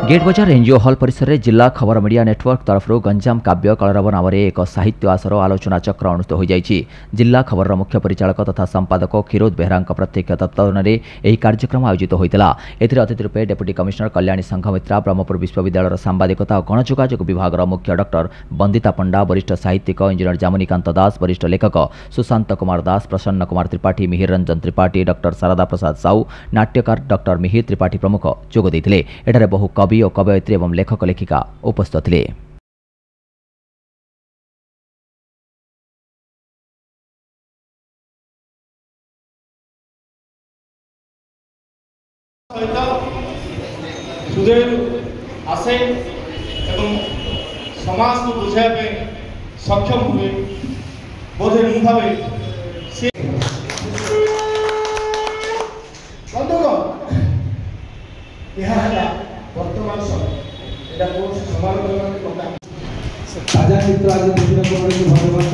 Gate बजार NGO हल परिसर में जिला खबर मीडिया नेटवर्क तरफ गंजाम काव्य कलरव नाम एक साहित्य आसर आलोचना चक्र अनुष्ठित हो जाइछि। जिला खबर मुख्य परिचालक तथा संपादक खिरोद बेहरा प्रत्यक्ष तत्वावधान में कार्यक्रम आयोजित होता। अतिथि रूपे डेप्यूटी कमिशनर कल्याणी संघमित्रा, ब्रह्मपुर विश्वविद्यालय सांबादिकता और गणयोगाजोग विभाग मुख्य डॉक्टर बंदिता पंडा, वरिष्ठ साहित्यिक इंजीनियर जामुनीकांत दास, वरिष्ठ लेखक सुशांत कुमार दास, प्रसन्न कुमार त्रिपाठी, मिहिर रंजन त्रिपाठी, डॉक्टर शारदा प्रसाद साहू, नाट्यकार डॉक्टर मिहिर त्रिपाठी प्रमुख जोग देते। एठारे बहु कवि और कवयित्री एवं लेखक लेखिका उपस्थित थे। आसे एवं समाज को बुझाइबे सक्षम हुए बोधे मु भावे से वर्तमान समय ताजा चित्र आज देखने को भगवान